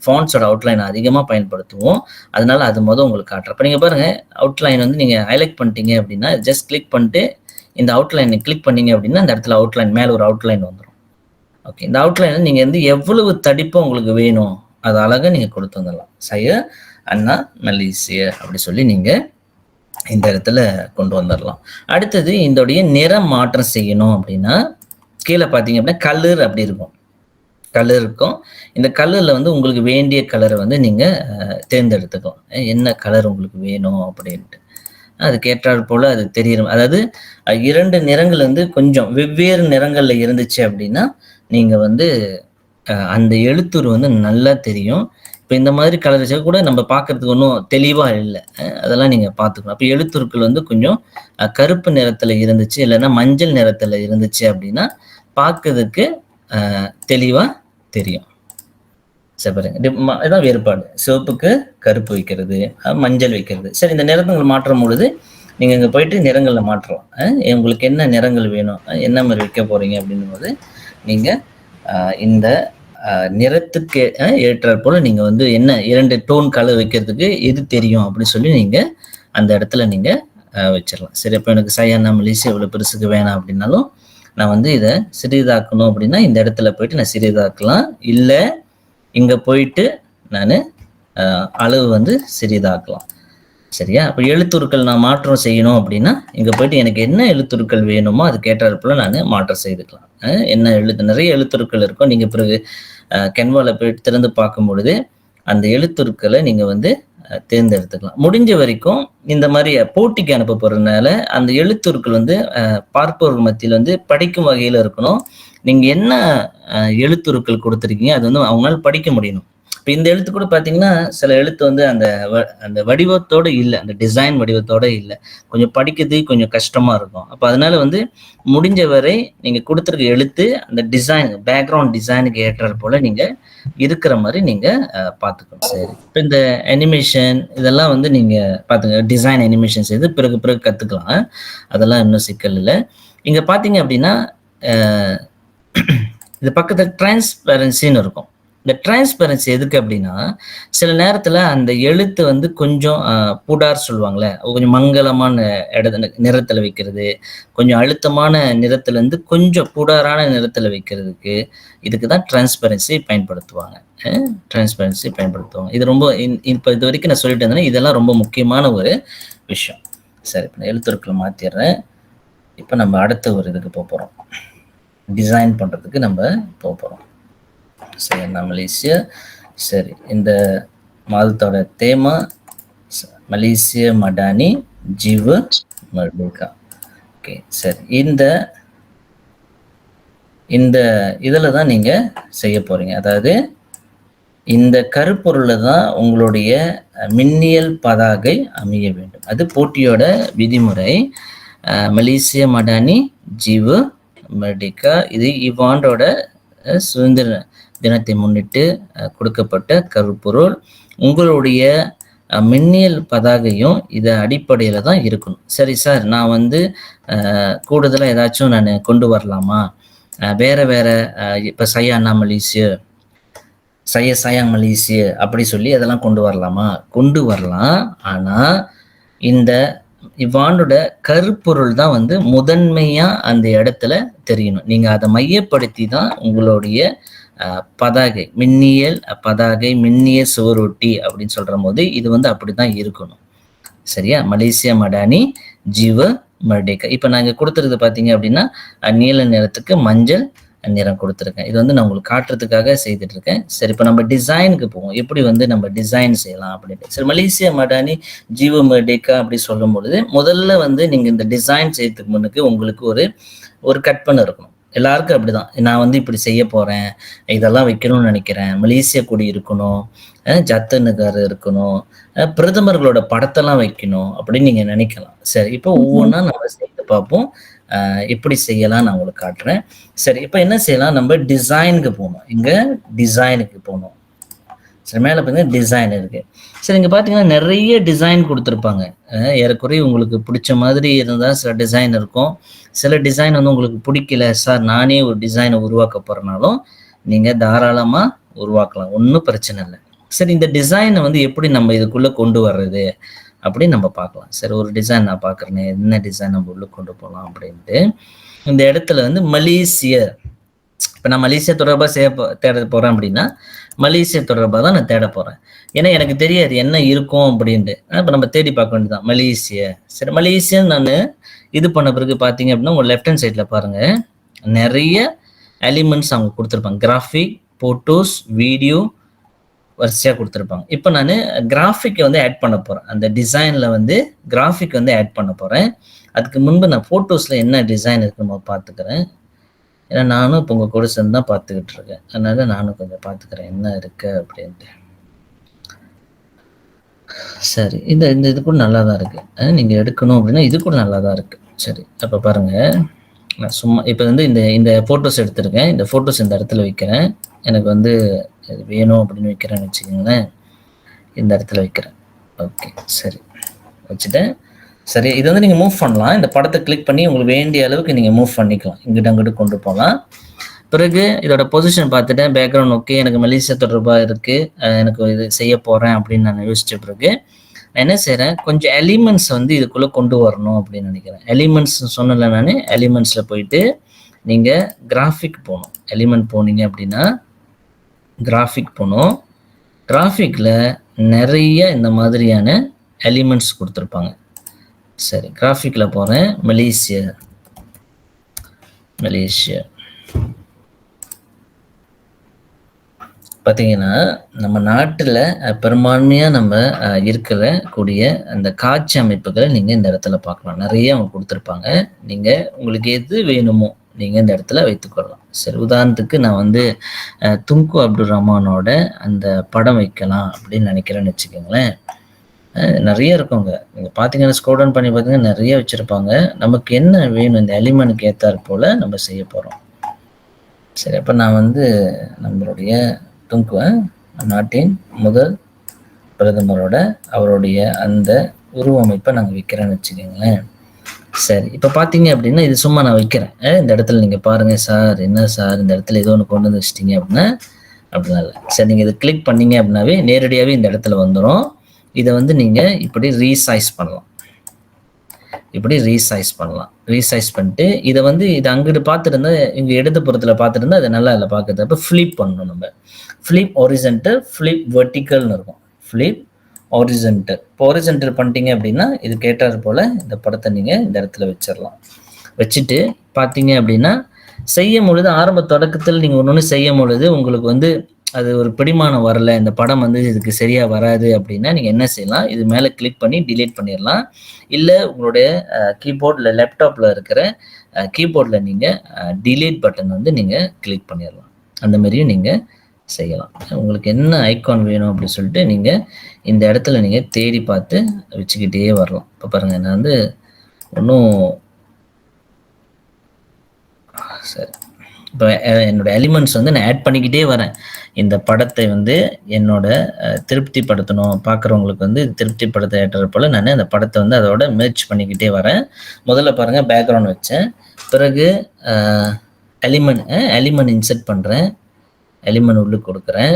ஃபாண்ட்ஸோட அவுட்லைன் அதிகமாக பயன்படுத்துவோம். அதனால அது முதல் உங்களுக்கு காட்டுறேன். இப்போ நீங்கள் பாருங்க, அவுட்லைன் வந்து நீங்கள் ஹைலைட் பண்ணிட்டீங்க அப்படின்னா ஜஸ்ட் கிளிக் பண்ணிட்டு இந்த அவுட்லைனை கிளிக் பண்ணீங்க அப்படின்னா அந்த இடத்துல அவுட்லைன் மேலே ஒரு அவுட்லைன் வந்துடும். ஓகே, இந்த அவுட்லைன் நீங்கள் வந்து எவ்வளவு தடிப்பு உங்களுக்கு வேணும் அது அழகாக நீங்கள் கொடுத்து வந்துடலாம். சய அண்ணா மலேசியா அப்படி சொல்லி நீங்கள் இந்த இடத்துல கொண்டு வந்துடலாம். அடுத்தது இதோடைய நிறம் மாற்றம் செய்யணும் அப்படின்னா கீழே பார்த்தீங்க அப்படின்னா கலர் அப்படி இருக்கும், கலர் இருக்கும். இந்த கலரில் வந்து உங்களுக்கு வேண்டிய கலரை வந்து நீங்கள் தேர்ந்தெடுத்துக்கலாம். என்ன கலர் உங்களுக்கு வேணும் அப்படின்ட்டு அதுக்கேற்றாற் போல் அது தெரியும். அதாவது 2 நிறங்கள் வந்து கொஞ்சம் வெவ்வேறு நிறங்களில் இருந்துச்சு அப்படின்னா நீங்கள் வந்து அந்த எழுத்துரு வந்து நல்லா தெரியும். இப்போ இந்த மாதிரி கலர் வச்சா கூட நம்ம பார்க்கறதுக்கு ஒன்றும் தெளிவாக இல்லை, அதெல்லாம் நீங்கள் பார்த்துக்கணும். அப்போ எழுத்துருக்கள் வந்து கொஞ்சம் கருப்பு நிறத்தில் இருந்துச்சு இல்லைன்னா மஞ்சள் நிறத்தில் இருந்துச்சு அப்படின்னா பார்க்கறதுக்கு தெளிவாக தெரியும். சரி பாருங்க, இதான் வேறுபாடு. சிவப்புக்கு கருப்பு வைக்கிறது, மஞ்சள் வைக்கிறது. சரி, இந்த நிறங்கள் மாற்றும் பொழுது நீங்கள் இங்கே போயிட்டு நிறங்களில் மாற்றலாம். உங்களுக்கு என்ன நிறங்கள் வேணும், என்ன மாதிரி வைக்க போகிறீங்க அப்படின்னும் போது நீங்கள் இந்த நிறத்துக்கு ஏற்றாற் போல நீங்கள் வந்து என்ன 2 டோன் கலர் வைக்கிறதுக்கு எது தெரியும் அப்படின்னு சொல்லி நீங்கள் அந்த இடத்துல நீங்கள் வச்சிடலாம். சரி, அப்போ எனக்கு சையானா மலேசியா இவ்வளோ பெருசுக்கு வேணாம் அப்படின்னாலும் நான் வந்து இதை சிறிதாக்கணும் அப்படின்னா இந்த இடத்துல போயிட்டு நான் சிறிதாக்கலாம். இல்லை இங்கே போயிட்டு நான் அளவு வந்து சிறிதாக்கலாம். சரியா? அப்போ எழுத்துருக்கள் நான் மாற்றம் செய்யணும் அப்படின்னா இங்கே போயிட்டு எனக்கு என்ன எழுத்துருக்கள் வேணுமோ அது கேட்டாற்போல நான் மாற்றம் செய்துக்கலாம். என்ன நிறைய எழுத்துருக்கள் இருக்கும். நீங்கள் பிறகு கென்வாவில் போயிட்டு திறந்து பார்க்கும் பொழுது அந்த எழுத்துருக்களை நீங்கள் வந்து தேர்ந்தெடுத்துக்கலாம். முடிஞ்ச வரைக்கும் இந்த மாதிரி போட்டிக்கு அனுப்ப போகிறதுனால அந்த எழுத்துருக்கள் வந்து பார்ப்பவர்கள் மத்தியில் வந்து படிக்கும் வகையில் இருக்கணும். நீங்கள் என்ன எழுத்துருக்கள் கொடுத்துருக்கீங்க அது வந்து அவங்களால படிக்க முடியணும். இப்போ இந்த எழுத்து கூட பார்த்தீங்கன்னா சில எழுத்து வந்து அந்த வடிவத்தோடு இல்லை, அந்த டிசைன் வடிவத்தோடு இல்லை, கொஞ்சம் படிக்கிறதுக்கு கொஞ்சம் கஷ்டமாக இருக்கும். அப்போ அதனால வந்து முடிஞ்ச வரை நீங்கள் கொடுத்துருக்க எழுத்து அந்த டிசைன் பேக்ரவுண்ட் டிசைனுக்கு ஏற்றாற் போல் நீங்கள் இருக்கிற மாதிரி நீங்கள் பார்த்துக்கணும். சரி, இப்போ இந்த அனிமேஷன் இதெல்லாம் வந்து நீங்கள் பார்த்துங்க, டிசைன் அனிமேஷன் செய்து பிறகு கற்றுக்கலாம். அதெல்லாம் இன்னும் சிக்கல் இல்லை. இங்கே பார்த்தீங்க அப்படின்னா இது பக்கத்தில் டிரான்ஸ்பரன்சின்னு இருக்கும். இந்த டிரான்ஸ்பரன்சி எதுக்கு அப்படின்னா, சில நேரத்துல அந்த எழுத்து வந்து கொஞ்சம் புடார் சொல்லுவாங்கல்ல, கொஞ்சம் மங்கலமான நிறத்துல வைக்கிறது, கொஞ்சம் அழுத்தமான நிறத்திலருந்து கொஞ்சம் புடாரான நிறத்துல வைக்கிறதுக்கு, இதுக்கு தான் டிரான்ஸ்பரன்சி பயன்படுத்துவாங்க. டிரான்ஸ்பரன்சி பயன்படுத்துவாங்க. இது ரொம்ப இப்ப இதுவரைக்கும் நான் சொல்லிட்டு இருந்தேன்னா, இதெல்லாம் ரொம்ப முக்கியமான ஒரு விஷயம். சரி, இப்ப நான் எழுத்துருக்கள மாத்திர்றேன். இப்ப நம்ம அடுத்த ஒரு இதுக்கு போறோம். டிசைன் பண்றதுக்கு நம்ம போறோம். சரி, மலேசியா. சரி, இந்த மாதத்தோட தேமா மலேசிய மடானி ஜீவ மர்டிகா. ஓகே, சரி. இந்த இதில் தான் நீங்க செய்ய போறீங்க. அதாவது இந்த கருப்பொருள்ல தான் உங்களுடைய மின்னியல் பதாகை அமைய வேண்டும். அது போட்டியோட விதிமுறை. மலேசிய மடானி ஜீவ மர்டிகா. இது இவ்வாண்டோட சுதந்திர தினத்தை முன்னிட்டு கொடுக்கப்பட்ட கருப்பொருள். உங்களுடைய மின்னியல் பதாகையும் இதை அடிப்படையில் தான் இருக்கணும். சரி சார், நான் வந்து கூடுதலாக ஏதாச்சும் நான் கொண்டு வரலாமா? வேற வேற இப்போ சையானா மலேசிய, சயாங் மலேசிய அப்படி சொல்லி அதெல்லாம் கொண்டு வரலாமா? கொண்டு வரலாம். ஆனால் இந்த இவ்வாண்டோட கருப்பொருள் தான் வந்து முதன்மையா அந்த இடத்துல தெரியணும். நீங்க அதை மையப்படுத்தி தான் உங்களுடைய பதாகை, மின்னியல் பதாகை, மின்னிய சுவரொட்டி அப்படின்னு சொல்ற போது இது வந்து அப்படிதான் இருக்கணும். சரியா? மலேசியா மடானி ஜீவ மர்டிகா. இப்ப நாங்க கொடுத்துருது பாத்தீங்க அப்படின்னா நீல நிறத்துக்கு மஞ்சள் நிறம் கொடுத்துருக்கேன். இது வந்து நான் உங்களுக்கு காட்டுறதுக்காக செய்துட்டு இருக்கேன். சரி, இப்போ நம்ம டிசைனுக்கு போவோம். எப்படி வந்து நம்ம டிசைன் செய்யலாம் அப்படின்ட்டு. சரி, மலேசியா மடானி ஜீவ மர்டிகா அப்படி சொல்லும் பொழுது முதல்ல வந்து நீங்க இந்த டிசைன் செய்யறதுக்கு முன்னுக்கு உங்களுக்கு ஒரு கற்பனை இருக்கணும். எல்லாருக்கும் அப்படிதான். நான் வந்து இப்படி செய்ய போறேன், இதெல்லாம் வைக்கணும்னு நினைக்கிறேன், மலேசிய கொடி இருக்கணும், ஜத்த நகர் இருக்கணும், பிரதமர்களோட படத்தெல்லாம் வைக்கணும் அப்படின்னு நீங்க நினைக்கலாம். சரி, இப்போ ஒவ்வொன்றா நம்ம செய்து பார்ப்போம். எப்படி செய்யலாம் நான் உங்களுக்கு காட்டுறேன். சரி, இப்போ என்ன செய்யலாம்? நம்ம டிசைனுக்கு போகணும். இங்க டிசைனுக்கு போகணும். சரி, மேலே பார்த்தீங்கன்னா டிசைன் இருக்கு. சரி, இங்கே பார்த்தீங்கன்னா நிறைய டிசைன் கொடுத்துருப்பாங்க. ஏறக்குறைய உங்களுக்கு பிடிச்ச மாதிரி இருந்தால் சில டிசைன் இருக்கும். சில டிசைன் வந்து உங்களுக்கு பிடிக்கல சார், நானே ஒரு டிசைனை உருவாக்க போறனாலும் நீங்கள் தாராளமாக உருவாக்கலாம், ஒன்றும் பிரச்சனை இல்லை. சரி, இந்த டிசைனை வந்து எப்படி நம்ம இதுக்குள்ளே கொண்டு வர்றது அப்படின்னு நம்ம பார்க்கலாம். சரி, ஒரு டிசைன் நான் பார்க்குறேன், என்ன டிசைன் நம்ம உள்ள கொண்டு போகலாம் அப்படின்ட்டு. இந்த இடத்துல வந்து மலேசிய, இப்போ நான் மலேசியா தொடர்பாக தேட போகிறேன் அப்படின்னா மலேசிய தொடர்பாக தான் நான் தேட போகிறேன். ஏன்னா எனக்கு தெரியாது என்ன இருக்கும் அப்படின்ட்டு. இப்போ நம்ம தேடி பார்க்க வேண்டியதுதான் மலேசிய. சரி, மலேசியன்னு நான் இது பண்ண பிறகு பார்த்தீங்க அப்படின்னா உங்கள் லெஃப்ட் ஹேண்ட் சைடில் பாருங்கள், நிறைய எலிமெண்ட்ஸ் அவங்க கொடுத்துருப்பாங்க. கிராஃபிக், ஃபோட்டோஸ், வீடியோ வரிசையாக கொடுத்துருப்பாங்க. இப்போ நான் கிராஃபிக்கை வந்து ஆட் பண்ண போகிறேன். அந்த டிசைனில் வந்து கிராஃபிக் வந்து ஆட் பண்ண போகிறேன். அதுக்கு முன்பு நான் ஃபோட்டோஸில் என்ன டிசைன் இருக்குன்னு பார்த்துக்கிறேன். ஏன்னா நானும் இப்போ உங்கள் கூட சேர்ந்து தான் பார்த்துக்கிட்டு இருக்கேன். அதனால நானும் கொஞ்சம் பார்த்துக்கிறேன் என்ன இருக்கு அப்படின்ட்டு. சரி, இந்த இது கூட நல்லா தான் இருக்கு. நீங்கள் எடுக்கணும் அப்படின்னா இது கூட நல்லா தான் இருக்கு. சரி, அப்போ பாருங்க, நான் சும்மா இப்போ வந்து இந்த ஃபோட்டோஸ் எடுத்திருக்கேன். இந்த ஃபோட்டோஸ் இந்த இடத்துல வைக்கிறேன். எனக்கு வந்து வேணும் அப்படின்னு வைக்கிறேன்னு வச்சுக்கோங்களேன். இந்த இடத்துல வைக்கிறேன். ஓகே, சரி, வச்சுட்டேன். சரி, இது வந்து நீங்கள் மூவ் பண்ணலாம். இந்த படத்தை கிளிக் பண்ணி உங்களுக்கு வேண்டிய அளவுக்கு நீங்கள் மூவ் பண்ணிக்கலாம், இங்கிட்ட அங்கிட்டு கொண்டு போகலாம். பிறகு இதோட பொசிஷன் பார்த்துட்டேன், பேக்ரவுண்ட் ஓகே, எனக்கு மலேசியா தொடர்பாக இருக்குது, எனக்கு இது செய்ய போகிறேன் அப்படின்னு நான் யோசிச்ச பிறகு நான் என்ன செய்கிறேன், கொஞ்சம் எலிமெண்ட்ஸ் வந்து இதுக்குள்ளே கொண்டு வரணும் அப்படின்னு நினைக்கிறேன். எலிமெண்ட்ஸ் சொன்னல, நான் எலிமெண்ட்ஸில் போயிட்டு நீங்கள் கிராஃபிக் போகணும். எலிமெண்ட் போனீங்க அப்படின்னா கிராஃபிக் போகணும். கிராஃபிக்கில் நிறைய இந்த மாதிரியான எலிமெண்ட்ஸ் கொடுத்துருப்பாங்க. சரி, கிராஃபிக்கில் போகிறேன். மலேசியா பார்த்தீங்கன்னா நம்ம நாட்டில் பெரும்பான்மையாக நம்ம இருக்கிற கூடிய அந்த காட்சி அமைப்புகளை நீங்கள் இந்த இடத்துல பார்க்கலாம். நிறைய அவங்க கொடுத்துருப்பாங்க. நீங்கள் உங்களுக்கு எது வேணுமோ நீங்கள் இந்த இடத்துல வைத்துக்கொள்ளலாம். சரி, உதாரணத்துக்கு நான் வந்து துங்கு அப்துல் ரஹ்மானோட அந்த படம் வைக்கலாம் அப்படின்னு நினைக்கிறேன்னு வச்சுக்கோங்களேன். நிறைய இருக்குங்க. நீங்கள் பார்த்தீங்கன்னா ஸ்க்ரோல் பண்ணி பார்த்தீங்கன்னா நிறைய வச்சுருப்பாங்க. நமக்கு என்ன வேணும், இந்த எலிமெண்ட்டுக்கு ஏற்றாற் போல் நம்ம செய்ய போகிறோம். சரி, அப்போ நான் வந்து நம்மளுடைய நாட்டின் முதல் பிரதமரோட அவருடைய அந்த உருவமைப்பை நாங்கள் வைக்கிறேன்னு வச்சுக்கோங்களேன். சரி, இப்போ பார்த்தீங்க அப்படின்னா இது சும்மா நான் வைக்கிறேன். இந்த இடத்துல நீங்கள் பாருங்கள் சார், என்ன சார் இந்த இடத்துல ஏதோ ஒன்று கொண்டு வந்து வச்சிட்டிங்க அப்படின்னா அப்படினால. சரி, நீங்க இத கிளிக் பண்ணீங்க அப்படின்னாவே நேரடியாவே இந்த இடத்துல வந்துரும். இத வந்து நீங்க இப்படி ரீசைஸ் பண்ணலாம். இப்படி ரீசைஸ் பண்ணலாம். ரீசைஸ் பண்ணிட்டு இத வந்து இது அங்கிட்டு பார்த்திருந்தா, இங்க இடது புறத்துல பார்த்திருந்தா அது நல்லா இல்ல பார்க்கறது. அப்ப ஃபிளிப் பண்ணணும் நம்ம. ஃபிளிப் ஹாரிசான்டல், ஃபிளிப் வெர்டிகல்னு இருக்கும். Flip horizontal. இப்போ ஹாரிசான்டல் பண்ணிட்டீங்க அப்படின்னா, இதுக்கு ஏற்றார் போல இந்த படத்த நீங்க இந்த இடத்துல வச்சிரலாம். வச்சுட்டு பார்த்தீங்க அப்படின்னா, செய்யும்பொழுது ஆரம்ப தொடக்கத்தில் நீங்க ஒண்ணு செய்யும்பொழுது உங்களுக்கு வந்து அது ஒரு பிடிமானம் வரல, இந்த படம் வந்து இதுக்கு சரியா வராது அப்படின்னா, நீங்க என்ன செய்யலாம், இது மேல கிளிக் பண்ணி டிலீட் பண்ணிறலாம். இல்ல உங்களுடைய கீபோர்ட்ல லேப்டாப்ல இருக்கிற கீபோர்ட்ல நீங்க டிலீட் பட்டன் வந்து நீங்க கிளிக் பண்ணிறலாம். அந்த மாரியும் நீங்க செய்யலாம். உங்களுக்கு என்ன ஐகான் வேணும் அப்படின்னு சொல்லிட்டு நீங்க இந்த இடத்துல நீங்க தேடி பார்த்து வச்சுக்கிட்டே வரலாம். இப்ப பாருங்க, நான் வந்து ஒண்ணும் சரி. இப்ப என்னோட எலிமெண்ட்ஸ் வந்து நான் ஆட் பண்ணிக்கிட்டே வரேன். இந்த படத்தை வந்து என்னோட திருப்திப்படுத்தணும், பார்க்குறவங்களுக்கு வந்து திருப்திப்படுத்த ஏற்றது போல நான் அந்த படத்தை வந்து அதோட மெர்ஜ் பண்ணிக்கிட்டே வரேன். முதல்ல பாருங்க, பேக்ரவுண்ட் வச்சேன். பிறகு எலிமெண்ட் இன்சர்ட் பண்றேன். எலிமெண்ட் உள்ள கொடுக்குறேன்.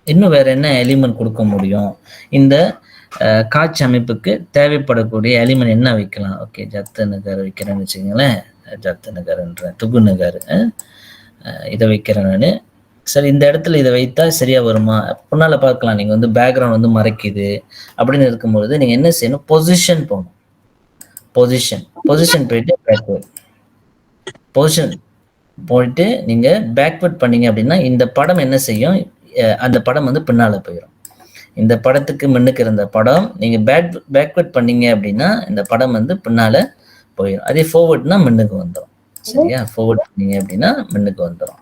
இன்னும் வேற என்ன எலிமெண்ட் கொடுக்க முடியும்? இந்த காட்சி அமைப்புக்கு தேவைப்படக்கூடிய எலிமெண்ட் என்ன வைக்கலாம்? ஓகே, ஜத்த நகர் வைக்கிறேன்னு வச்சுக்கோங்களேன். ஜத்த நகர்ன்றேன், துகு நகர் இதை வைக்கிறேன் நான். சரி, இந்த இடத்துல இதை வைத்தா சரியா வருமா? முன்னால பார்க்கலாம், நீங்க வந்து பேக்ரவுண்ட் வந்து மறைக்குது அப்படின்னு இருக்கும்பொழுது நீங்க என்ன செய்யணும், பொசிஷன் போகணும். பொசிஷன் போயிட்டு பேக்வர்ட், பொசிஷன் போயிட்டு நீங்க பேக்வர்ட் பண்ணீங்க அப்படின்னா இந்த படம் என்ன செய்யும், அந்த படம் வந்து பின்னால போயிடும். இந்த படத்துக்கு முன்னுக்கு இருந்த படம் நீங்க பேக்வர்ட் பண்ணீங்க அப்படின்னா இந்த படம் வந்து பின்னால போயிடும். அதே ஃபார்வர்ட்னா முன்னுக்கு வந்துடும். சரியா? ஃபார்வர்ட் பண்ணீங்க அப்படின்னா முன்னுக்கு வந்துடும்.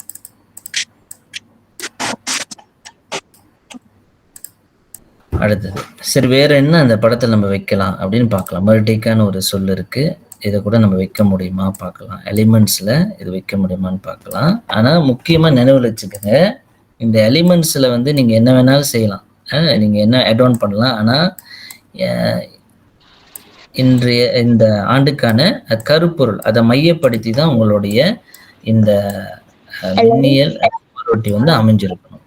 அடுத்தது சரி, வேற என்ன அந்த படத்தில் நம்ம வைக்கலாம் அப்படின்னு பார்க்கலாம். மல்டிக்கான ஒரு சொல் இருக்கு, இதை கூட நம்ம வைக்க முடியுமா பார்க்கலாம். எலிமெண்ட்ஸ்ல இது வைக்க முடியுமான்னு பார்க்கலாம். ஆனா முக்கியமா நினைவில் வச்சுக்கோங்க, இந்த எலிமெண்ட்ஸ்ல வந்து நீங்க என்ன வேணாலும் செய்யலாம், நீங்க என்ன ஆட் ஆன் பண்ணலாம். ஆனா இன்றைய இந்த ஆண்டுக்கான கருப்பொருள் அதை மையப்படுத்தி தான் உங்களுடைய இந்த மின்னியல் ரொட்டி வந்து அமைஞ்சிருக்கணும்.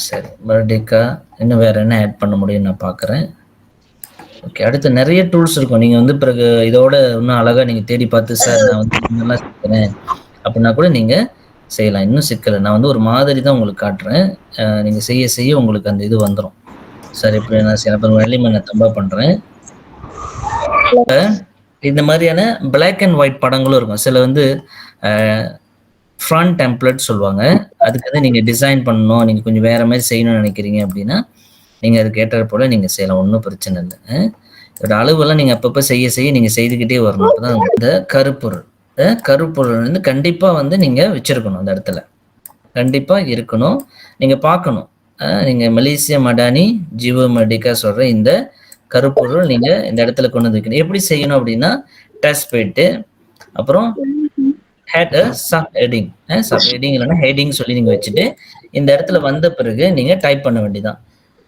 சரி, மறுபடிக்கா இன்னும் வேற என்ன ஆட் பண்ண முடியும் நான் பார்க்குறேன். ஓகே, அடுத்து நிறைய டூல்ஸ் இருக்கும். நீங்க வந்து பிறகு இதோட இன்னும் அழகா நீங்க தேடி பார்த்து, சார் நான் வந்து நல்லா செய்கிறேன் அப்படின்னா கூட நீங்க செய்யலாம். இன்னும் சிக்கலை நான் வந்து ஒரு மாதிரி தான் உங்களுக்கு காட்டுறேன். நீங்க செய்ய செய்ய உங்களுக்கு அந்த இது வந்துடும். சரி, இப்படி நான் சில எலிமெண்ட் நான் தம்பா பண்றேன். இந்த மாதிரியான பிளாக் அண்ட் ஒயிட் படங்களும் இருக்கும். சில வந்து ஃப்ரண்ட் டெம்ப்ளேட் சொல்லுவாங்க. அதுக்கு வந்து நீங்க டிசைன் பண்ணணும், நீங்க கொஞ்சம் வேற மாதிரி செய்யணும்னு நினைக்கிறீங்க அப்படின்னா நீங்க அதுக்கு ஏற்றாற் போல நீங்க செய்யலாம். ஒன்றும் பிரச்சனை இல்லை. இதோட அளவெல்லாம் நீங்க அப்பப்போ செய்ய செய்ய நீங்க செய்துக்கிட்டே வரணும். அப்பதான் இந்த கருப்பொருள் வந்து கண்டிப்பா வந்து நீங்க வச்சிருக்கணும். அந்த இடத்துல கண்டிப்பா இருக்கணும். நீங்க பார்க்கணும். நீங்க மலேசியா மடானி ஜீவோ மெர்டிகா சொல்ற இந்த கருப்பொருள் நீங்க இந்த இடத்துல கொண்டு வந்து வைக்கணும். எப்படி செய்யணும் அப்படின்னா, டெஸ்ட் போயிட்டு அப்புறம் சப் ஹெட்டிங் இல்லைன்னா ஹெட்டிங் சொல்லி நீங்க வச்சுட்டு இந்த இடத்துல வந்த பிறகு நீங்க டைப் பண்ண வேண்டியதான்.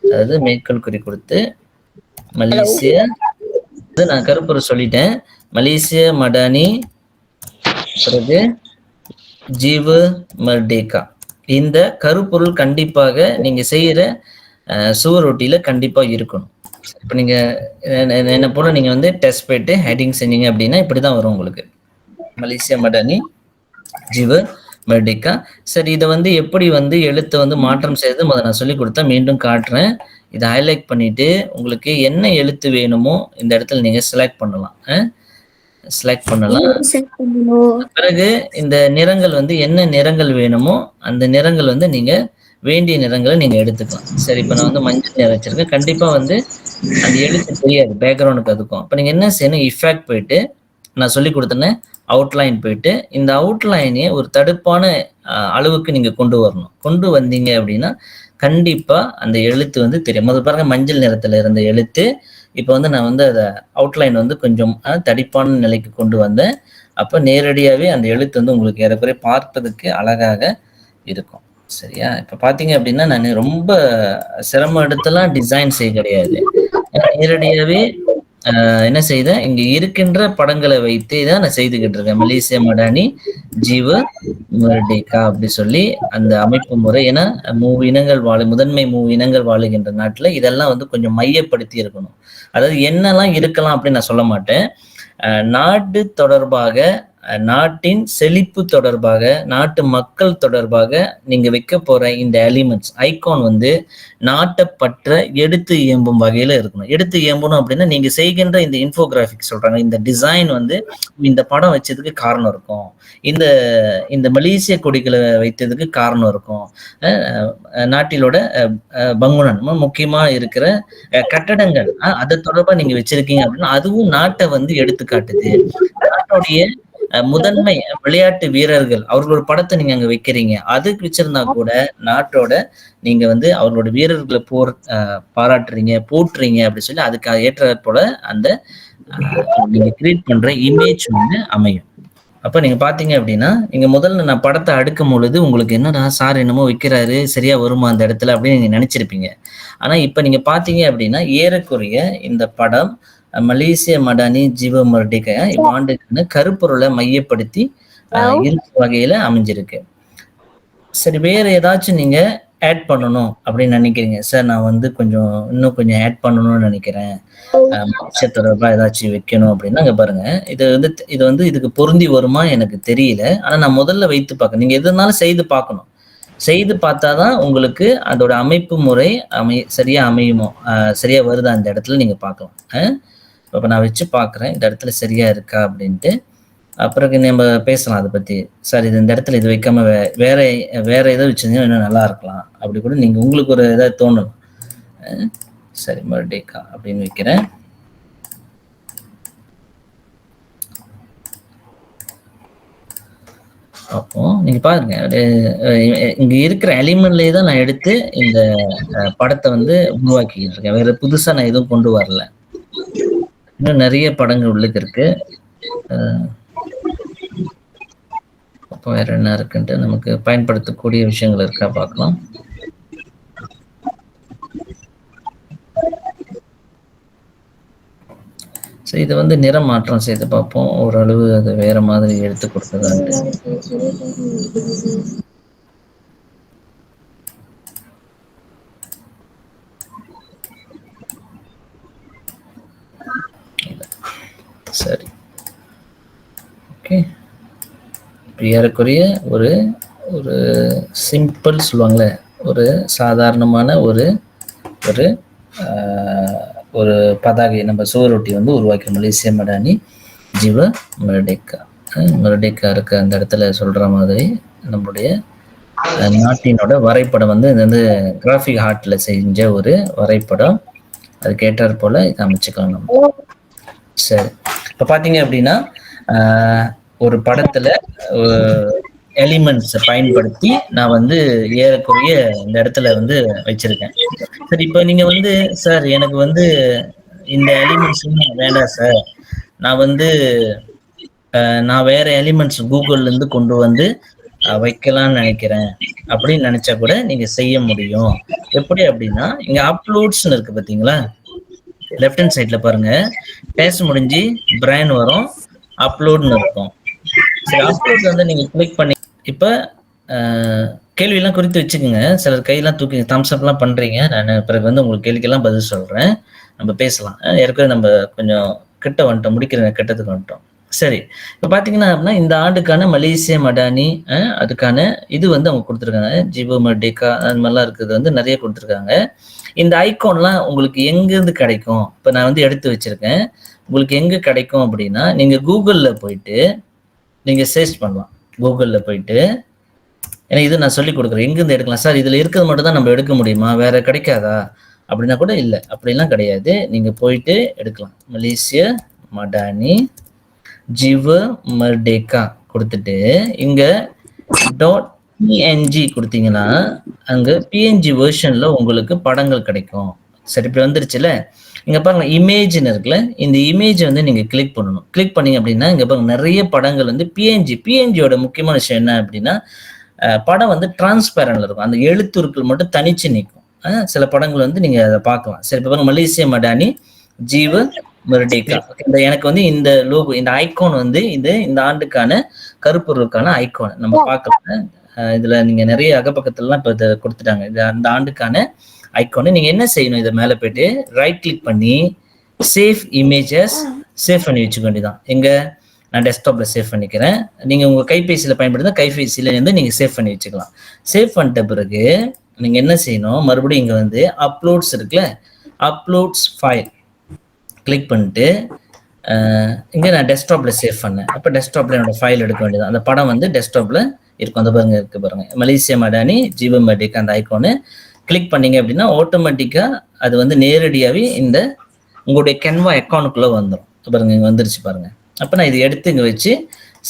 அதாவது மேற்கோள் குறி கொடுத்து மலேசியா, நான் கருப்பொருள் சொல்லிட்டேன், மலேசியா மடானி பிறகு ஜீவ மெர்டிகா. இந்த கருப்பொருள் கண்டிப்பாக நீங்க செய்யற சுவரொட்டியில கண்டிப்பா இருக்கணும். இப்ப நீங்க என்ன போல நீங்க வந்து டெஸ்ட் போயிட்டு ஹெட்டிங் செஞ்சீங்க அப்படின்னா இப்படிதான் வரும் உங்களுக்கு, மலேசியா மடானி ஜீவ மெர்டிகா. சரி, இதை வந்து எப்படி வந்து எழுத்தை வந்து மாற்றம் செய்து முதல்ல நான் சொல்லி கொடுத்தா மீண்டும் காட்டுறேன். இதை ஹைலைட் பண்ணிட்டு உங்களுக்கு என்ன எழுத்து வேணுமோ இந்த இடத்துல நீங்க செலக்ட் பண்ணலாம். பிறகு இந்த நிறங்கள் வந்து என்ன நிறங்கள் வேணுமோ அந்த நிறங்கள் வந்து நீங்க வேண்டிய நிறங்களை நீங்க எடுத்துக்கலாம். சரி, இப்ப நான் வந்து மஞ்சள் நிறம் வச்சிருக்கேன். கண்டிப்பா வந்து அந்த எழுத்து தெரியாது பேக்ரவுண்டுக்கு அதுக்கும். அப்ப நீங்க என்ன செய்யணும், இஃபெக்ட் போயிட்டு நான் சொல்லி கொடுத்தேன்னு அவுட்லைன் போயிட்டு இந்த அவுட்லைனே ஒரு தடுப்பான அளவுக்கு நீங்க கொண்டு வரணும். கொண்டு வந்தீங்க அப்படின்னா கண்டிப்பா அந்த எழுத்து வந்து தெரியும். முதல் பாருங்க, மஞ்சள் நிறத்துல இருந்த எழுத்து இப்ப வந்து நான் வந்து அதை அவுட்லைன் வந்து கொஞ்சம் தடிப்பான நிலைக்கு கொண்டு வந்தேன். அப்ப நேரடியாவே அந்த எழுத்து வந்து உங்களுக்கு ஏறக்குறைய பார்ப்பதற்கு அழகாக இருக்கும். சரியா? இப்ப பாத்தீங்க அப்படின்னா நான் ரொம்ப சிரமம் எடுத்தெல்லாம் டிசைன் செய்ய கிடையாது. நேரடியாவே என்ன செய்தேன், இங்க இருக்கின்ற படங்களை வைத்தே தான் நான் செய்துகிட்டு இருக்கேன். மலேசியா மடானி, ஜீவ மெர்டிகா அப்படி சொல்லி அந்த அமைப்பு முறை. ஏன்னா மூவினங்கள் முதன்மை மூவினங்கள் வாழுகின்ற நாட்டுல இதெல்லாம் வந்து கொஞ்சம் மையப்படுத்தி இருக்கணும். அதாவது என்னெல்லாம் இருக்கலாம் அப்படின்னு நான் சொல்ல மாட்டேன். நாடு தொடர்பாக, நாட்டின் செழிப்பு தொடர்பாக, நாட்டு மக்கள் தொடர்பாக நீங்க வைக்க போற இந்த எலிமெண்ட்ஸ் ஐகான் வந்து நாட்டப்பற்ற எடுத்து இயம்பும் வகையில இருக்கணும். எடுத்து இயம்பணும் அப்படின்னா நீங்க செய்கின்ற இந்த இன்ஃபோகிராபிக் சொல்றாங்க, இந்த டிசைன் வந்து இந்த படம் வச்சதுக்கு காரணம் இருக்கும், இந்த இந்த மலேசிய கொடிகளை வைத்ததுக்கு காரணம் இருக்கும், நாட்டிலோட பங்குனன் முக்கியமா இருக்கிற கட்டடங்கள் அதை தொடர்பா நீங்க வச்சிருக்கீங்க அப்படின்னா அதுவும் நாட்டை வந்து எடுத்துக்காட்டுது. நாட்டுடைய முதன்மை விளையாட்டு வீரர்கள் அவர்களோட படத்தை நீங்க அங்க வைக்கிறீங்க, அதுக்கு வச்சிருந்தா கூட நாட்டோட நீங்க வந்து அவர்களோட வீரர்களை பாராட்டுறீங்க, போட்டுறீங்க அப்படின்னு சொல்லி அதுக்கு ஏற்ற போல அந்த நீங்க கிரியேட் பண்ற இமேஜ் வந்து அமையும். அப்ப நீங்க பாத்தீங்க அப்படின்னா நீங்க முதல்ல நான் படத்தை அடுக்கும் பொழுது உங்களுக்கு என்னடா சார் என்னமோ வைக்கிறாரு, சரியா வருமா அந்த இடத்துல அப்படின்னு நீங்க நினைச்சிருப்பீங்க. ஆனா இப்ப நீங்க பாத்தீங்க அப்படின்னா ஏறக்குறைய இந்த படம் மலேசிய மடானி ஜீவ மெர்டிகா இவ்வாண்டுக்கான கருப்பொருளை மையப்படுத்தி இருக்கும் வகையில அமைஞ்சிருக்கு. சரி, வேற ஏதாச்சும் நீங்க ஆட் பண்ணணும் அப்படின்னு நினைக்கிறீங்க சார், நான் வந்து இன்னும் கொஞ்சம் ஆட் பண்ணணும்னு நினைக்கிறேன், தொடர்பா ஏதாச்சும் வைக்கணும் அப்படின்னா அங்க பாருங்க, இது வந்து இதுக்கு பொருந்தி வருமா எனக்கு தெரியல. ஆனா நான் முதல்ல வைத்து பார்க்க, நீங்க எது இருந்தாலும் செய்து பார்க்கணும். செய்து பார்த்தாதான் உங்களுக்கு அதோட அமைப்பு முறை சரியா அமையுமோ, சரியா வருதா அந்த இடத்துல நீங்க பார்க்கலாம். இப்ப நான் வச்சு பார்க்குறேன் இந்த இடத்துல சரியா இருக்கா அப்படின்ட்டு. அப்புறம் நம்ம பேசலாம் அதை பத்தி. சார் இது இந்த இடத்துல இது வைக்காம வேற வேற ஏதோ வச்சிருந்தீங்கன்னா இன்னும் நல்லா இருக்கலாம் அப்படி கூட நீங்க உங்களுக்கு ஒரு ஏதாவது தோணும். சரி, மெர்டிகா அப்படின்னு வைக்கிறேன். அப்போ நீங்க பாருங்க, இங்க இருக்கிற எலிமெண்ட்லயே தான் நான் எடுத்து இந்த படத்தை வந்து உருவாக்கிட்டு இருக்கேன். வேற புதுசா நான் எதுவும் கொண்டு வரல. இன்னும் நிறைய படங்கள் உள்ளுக்கு இருக்கு. அப்போ வேற என்ன இருக்குன்ட்டு நமக்கு பயன்படுத்தக்கூடிய விஷயங்கள் இருக்கா பார்க்கலாம். சரி, இதை வந்து நிறம் மாற்றம் செய்து பார்ப்போம், ஓரளவு அது வேற மாதிரி எடுத்து கொடுத்ததான்ட்டு. சரி, ஓகே. ஏறக்குறைய ஒரு ஒரு சிம்பிள் சொல்லுவாங்களே, ஒரு சாதாரணமான ஒரு ஒரு ஒரு பதாகை நம்ம சுவரொட்டி வந்து உருவாக்கி மலேசியா மடானி ஜீவ மெர்டிகா மெர்டிகா இருக்க அந்த இடத்துல சொல்ற மாதிரி நம்முடைய நாட்டினோட வரைபடம் வந்து இது வந்து கிராஃபிக் ஆர்ட்ல செஞ்ச ஒரு வரைபடம். அதுக்கு ஏற்றாற் போல இதை அமைச்சுக்கலாம் நம்ம. சரி, இப்ப பாத்தீங்க அப்படின்னா ஒரு படத்துல எலிமெண்ட்ஸை பயன்படுத்தி நான் வந்து ஏறக்குறைய இந்த இடத்துல வந்து வச்சிருக்கேன். சரி, இப்ப நீங்க வந்து சார் எனக்கு வந்து இந்த எலிமெண்ட்ஸ் வேண்டாம் சார், நான் வந்து நான் வேற எலிமெண்ட்ஸ் கூகுள்ல இருந்து கொண்டு வந்து வைக்கலாம்னு நினைக்கிறேன் அப்படின்னு நினைச்சா கூட நீங்க செய்ய முடியும். எப்படி அப்படின்னா இங்க அப்லோட்ஸ்னு இருக்கு பாத்தீங்களா, லெஃப்ட் ஹேண்ட் சைட்ல பாருங்க, பேச முடிஞ்சு பிரைன் வரும், அப்லோட்னு இருக்கும். சரி, அப்லோட் வந்து நீங்க கிளிக் பண்ணி இப்ப கேள்வியெல்லாம் குறித்து வச்சுக்கோங்க. சிலர் கையெல்லாம் தூக்கி தம்ஸ் அப் எல்லாம் பண்றீங்க. நான் பிறகு வந்து உங்களுக்கு கேள்விக்கெல்லாம் பதில் சொல்றேன், நம்ம பேசலாம். ஏற்கனவே நம்ம கொஞ்சம் கிட்ட வந்துட்டோம், முடிக்கிற கிட்டத்துக்கு வந்துட்டோம். சரி, இப்ப பாத்தீங்கன்னா அப்படின்னா இந்த ஆண்டுக்கான மலேசிய மடானி அதுக்கான இது வந்து அவங்க கொடுத்துருக்காங்க, ஜீவ மெர்டிகா அந்த மாதிரிலாம் இருக்குது வந்து நிறைய கொடுத்துருக்காங்க. இந்த ஐகான்லாம் உங்களுக்கு எங்கிருந்து கிடைக்கும்? இப்ப நான் வந்து எடுத்து வச்சிருக்கேன். உங்களுக்கு எங்க கிடைக்கும் அப்படின்னா நீங்க கூகுள்ல போயிட்டு நீங்க சர்ச் பண்ணலாம். கூகுள்ல போயிட்டு, ஏன்னா இது நான் சொல்லி கொடுக்குறேன், எங்கிருந்து எடுக்கலாம் சார், இதுல இருக்கிறது மட்டும் தான் நம்ம எடுக்க முடியுமா, வேற கிடைக்காதா அப்படின்னா கூட இல்லை, அப்படிலாம் கிடையாது. நீங்க போயிட்டு எடுக்கலாம். மலேசிய மடானி ஜீவ மெர்டிகா கொடுத்துட்டு இங்க .png கொடுத்தீங்கன்னா அங்க PNG வெர்ஷன்ல உங்களுக்கு படங்கள் கிடைக்கும். சரி, இப்ப வந்துருச்சுல. இங்க பாருங்க இமேஜ்னு இருக்குல்ல, இந்த இமேஜ் வந்து நீங்க கிளிக் பண்ணணும். கிளிக் பண்ணீங்க அப்படின்னா இங்க பாருங்க நிறைய படங்கள் வந்து பிஎன்ஜியோட முக்கியமான விஷயம் என்ன அப்படின்னா படம் வந்து டிரான்ஸ்பேரண்ட்ல இருக்கும், அந்த எழுத்துருக்கள் மட்டும் தனிச்சு நிற்கும். சில படங்கள் வந்து நீங்க அதை பார்க்கலாம். சரி, இப்ப பாருங்க மலேசிய மடானி ஜீவ மெர்டிகா. இந்த எனக்கு வந்து இந்த லோகோ, இந்த ஐகான் வந்து இந்த ஆண்டுக்கான கருப்பொருளுக்கான ஐகான். நம்ம பார்க்கலாம். இதுல நீங்க நெறைய அகப்பக்கத்துலலாம் இப்ப இத குடுத்துட்டாங்க. இது அந்த ஆண்டுக்கான ஐகான். நீங்க என்ன செய்யணும்? இத மேல போயிட்டு ரைட் கிளிக் பண்ணி சேவ் இமேஜஸ் சேவ் பண்ணி வச்சுக்க வேண்டியதுதான். எங்க? நான் டெஸ்க்டாப்ல சேவ் பண்ணிக்கிறேன். நீங்க உங்க கைபேசியில பயன்படுத்தினா கைபேசியில இருந்து நீங்க சேவ் பண்ணி வச்சுக்கலாம். சேவ் பண்ணிட்ட பிறகு நீங்க என்ன செய்யணும்? மறுபடியும் இங்க வந்து அப்லோட்ஸ் இருக்குல்ல, அப்லோட்ஸ் ஃபைல் கிளிக் பண்ணிட்டு இங்க நான் டெஸ்க்டாப்ல சேவ் பண்ணேன். அப்ப டெஸ்க்டாப்ல என்னோட ஃபைல் எடுக்க வேண்டியது. அந்த படம் வந்து டெஸ்க்டாப்ல இருக்கும். அந்த பாருங்க இருக்கு பாருங்க. மலேசியா மடானி ஜீவ மெர்டிகா அந்த ஐகானு கிளிக் பண்ணீங்க அப்படின்னா ஆட்டோமேட்டிக்கா அது வந்து நேரடியாவே இந்த உங்களுடைய கேன்வா அக்கௌண்ட்டுக்குள்ள வந்துடும். பாருங்க இங்க வந்துருச்சு பாருங்க. அப்ப நான் இதை எடுத்து இங்க வச்சு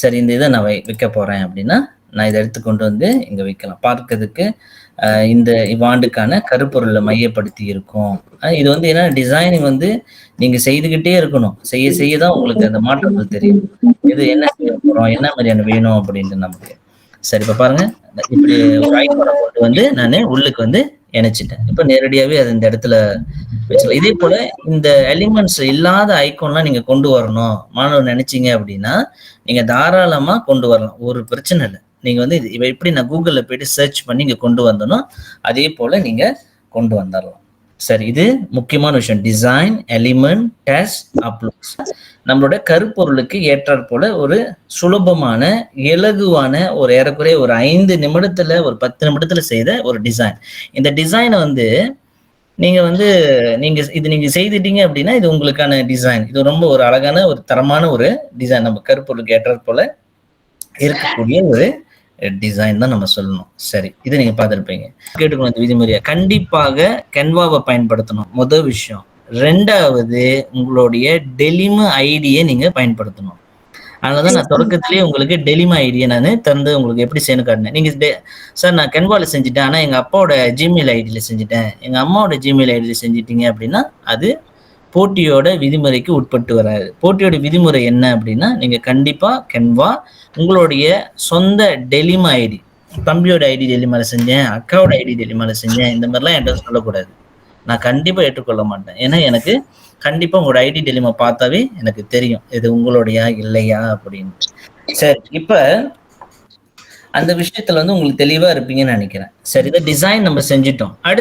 சரி இந்த இதை நான் வைக்க போறேன் அப்படின்னா நான் இதை எடுத்து கொண்டு வந்து இங்க வைக்கலாம். பார்க்கிறதுக்கு இந்த இவ்வாண்டுக்கான கருப்பொருளை மையப்படுத்தி இருக்கும். இது வந்து என்ன டிசைனிங் வந்து நீங்க செய்துகிட்டே இருக்கணும். செய்ய செய்ய தான் உங்களுக்கு அந்த மாற்றங்கள் தெரியும். இது என்ன செய்ய போறோம், என்ன மாதிரியான வேணும் அப்படின்ட்டு நமக்கு. சரி இப்ப பாருங்க, இப்படி ஒரு ஐகானை கொண்டு வந்து நானு உள்ளுக்கு வந்து இணைச்சிட்டேன். இப்ப நேரடியாவே அது இந்த இடத்துல வச்சுக்கலாம். இதே போல இந்த எலிமெண்ட்ஸ் இல்லாத ஐகான்லாம் நீங்க கொண்டு வரணும் மாணவர் நினைச்சீங்க அப்படின்னா நீங்க தாராளமா கொண்டு வரலாம். ஒரு பிரச்சனை இல்லை. நீங்க வந்து இவ எப்படி நான் கூகுள்ல போயிட்டு சர்ச் பண்ணி இங்க கொண்டு வந்தனோ அதே போல நீங்க கொண்டு வந்துடலாம். சரி, இது முக்கியமான விஷயம். Design, element, test, uploads. நம்மளோட கருப்பொருளுக்கு ஏற்றாற் போல ஒரு சுலபமான, இலகுவான ஒரு ஏறக்குறைய ஒரு 5 நிமிடத்துல ஒரு 10 நிமிடத்துல செய்த ஒரு டிசைன். இந்த டிசைனை வந்து நீங்க வந்து நீங்க செய்துட்டீங்க அப்படின்னா இது உங்களுக்கான டிசைன். இது ரொம்ப ஒரு அழகான ஒரு தரமான ஒரு டிசைன். நம்ம கருப்பொருளுக்கு ஏற்றாற் போல இருக்கக்கூடிய ஒரு டிசைன் தான் நம்ம சொல்லணும். சரி, இது நீங்க பார்த்திருப்பீங்க. கேட்டுக்கணும் இந்த விதிமுறையை. கண்டிப்பாக கேன்வாவை பயன்படுத்தணும் முதல் விஷயம். 2வது உங்களுடைய டெலிமு ஐடியை நீங்க பயன்படுத்தணும். அதனாலதான் நான் தொடக்கத்திலேயே உங்களுக்கு டெலிமா ஐடியை நான் தந்து உங்களுக்கு எப்படி செய்யணும் காட்டினேன். நீங்க சார் நான் கேன்வால செஞ்சுட்டேன், ஆனா எங்க அப்பாவோட ஜிமெயில் ஐடியில செஞ்சுட்டேன், எங்க அம்மாவோட ஜிமெயில் ஐடியில செஞ்சிட்டீங்க அப்படின்னா அது போட்டியோட விதிமுறைக்கு உட்பட்டு வராது. போட்டியோட விதிமுறை என்ன அப்படின்னா நீங்க கண்டிப்பா கேன்வா உங்களுடைய சொந்த டெலிமா ஐடி, தம்பியோட ஐடி டெலிமால செஞ்சேன், அக்காவோட ஐடி டெலிமால செஞ்சேன், இந்த மாதிரிலாம் என்கிட்ட சொல்லக்கூடாது. நான் கண்டிப்பா ஏற்றுக்கொள்ள மாட்டேன். ஏன்னா எனக்கு கண்டிப்பா உங்களோட ஐடி டெலிமா பார்த்தாவே எனக்கு தெரியும் இது உங்களுடையா இல்லையா அப்படின்னு. சரி, இப்ப அந்த விஷயத்துல வந்து உங்களுக்கு தெளிவா இருப்பீங்கன்னு நினைக்கிறேன். சரி, இதை டிசைன் நம்ம செஞ்சுட்டோம். அடுத்து